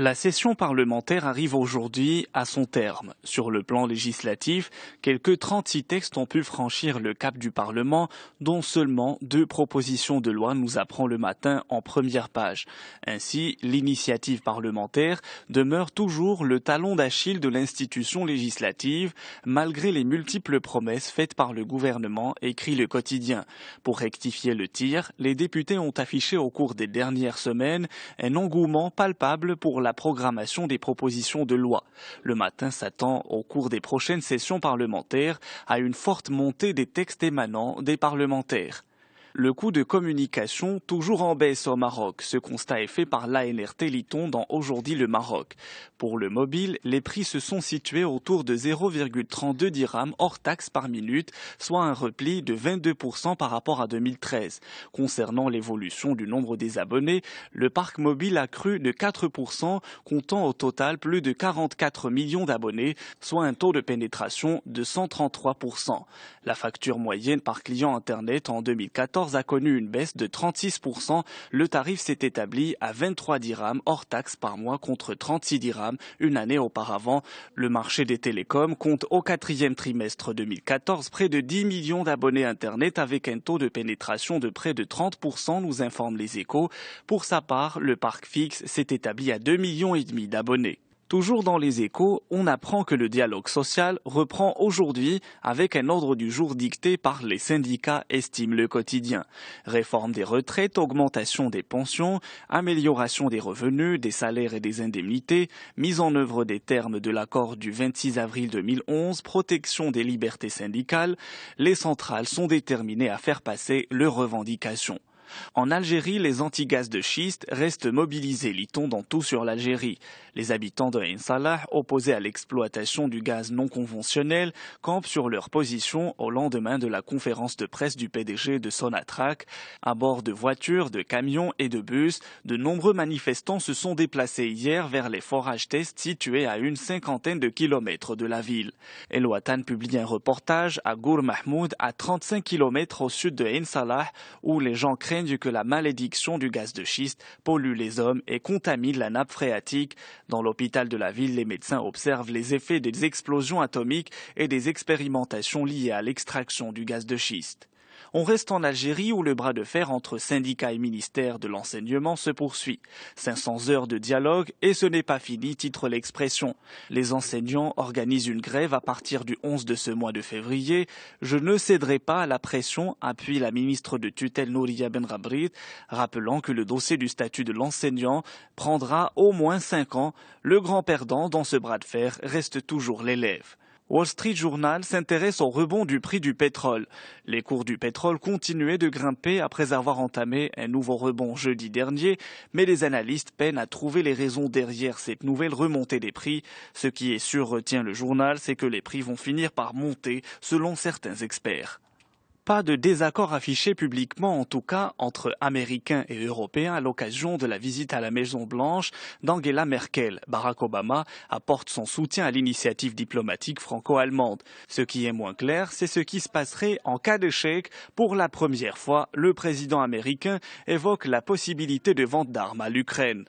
La session parlementaire arrive aujourd'hui à son terme. Sur le plan législatif, quelques 36 textes ont pu franchir le cap du Parlement, dont seulement 2 propositions de loi, nous apprend le matin en première page. Ainsi, l'initiative parlementaire demeure toujours le talon d'Achille de l'institution législative, malgré les multiples promesses faites par le gouvernement, écrit le quotidien. Pour rectifier le tir, les députés ont affiché au cours des dernières semaines un engouement palpable pour la programmation des propositions de loi. Le matin s'attend, au cours des prochaines sessions parlementaires, à une forte montée des textes émanant des parlementaires. Le coût de communication toujours en baisse au Maroc. Ce constat est fait par l'ANRT Liton dans Aujourd'hui le Maroc. Pour le mobile, les prix se sont situés autour de 0,32 dirhams hors taxe par minute, soit un repli de 22% par rapport à 2013. Concernant l'évolution du nombre des abonnés, le parc mobile a cru de 4%, comptant au total plus de 44 millions d'abonnés, soit un taux de pénétration de 133%. La facture moyenne par client Internet en 2014 a connu une baisse de 36%. Le tarif s'est établi à 23 dirhams hors taxe par mois contre 36 dirhams une année auparavant. Le marché des télécoms compte au 4e trimestre 2014 près de 10 millions d'abonnés Internet avec un taux de pénétration de près de 30%, nous informent les Échos. Pour sa part, le parc fixe s'est établi à 2,5 millions d'abonnés. Toujours dans les Échos, on apprend que le dialogue social reprend aujourd'hui avec un ordre du jour dicté par les syndicats, estime le quotidien. Réforme des retraites, augmentation des pensions, amélioration des revenus, des salaires et des indemnités, mise en œuvre des termes de l'accord du 26 avril 2011, protection des libertés syndicales, les centrales sont déterminées à faire passer leurs revendications. En Algérie, les anti-gaz de schiste restent mobilisés, lit-on dans Tout sur l'Algérie. Les habitants de Ain Salah, opposés à l'exploitation du gaz non conventionnel, campent sur leur position au lendemain de la conférence de presse du PDG de Sonatrach. À bord de voitures, de camions et de bus, de nombreux manifestants se sont déplacés hier vers les forages tests situés à une 50aine de kilomètres de la ville. El Watan publie un reportage à Gour Mahmoud, à 35 kilomètres au sud de Ain Salah, où les gens craignent que la malédiction du gaz de schiste pollue les hommes et contamine la nappe phréatique. Dans l'hôpital de la ville, les médecins observent les effets des explosions atomiques et des expérimentations liées à l'extraction du gaz de schiste. On reste en Algérie où le bras de fer entre syndicats et ministère de l'enseignement se poursuit. 500 heures de dialogue et ce n'est pas fini, titre l'Expression. Les enseignants organisent une grève à partir du 11 de ce mois de février. Je ne céderai pas à la pression, appuie la ministre de tutelle Nouria Benrabrit, rappelant que le dossier du statut de l'enseignant prendra au moins 5 ans. Le grand perdant dans ce bras de fer reste toujours l'élève. Wall Street Journal s'intéresse au rebond du prix du pétrole. Les cours du pétrole continuaient de grimper après avoir entamé un nouveau rebond jeudi dernier, mais les analystes peinent à trouver les raisons derrière cette nouvelle remontée des prix. Ce qui est sûr, retient le journal, c'est que les prix vont finir par monter, selon certains experts. Pas de désaccord affiché publiquement, en tout cas, entre Américains et Européens à l'occasion de la visite à la Maison-Blanche d'Angela Merkel. Barack Obama apporte son soutien à l'initiative diplomatique franco-allemande. Ce qui est moins clair, c'est ce qui se passerait en cas d'échec. Pour la première fois, le président américain évoque la possibilité de vente d'armes à l'Ukraine.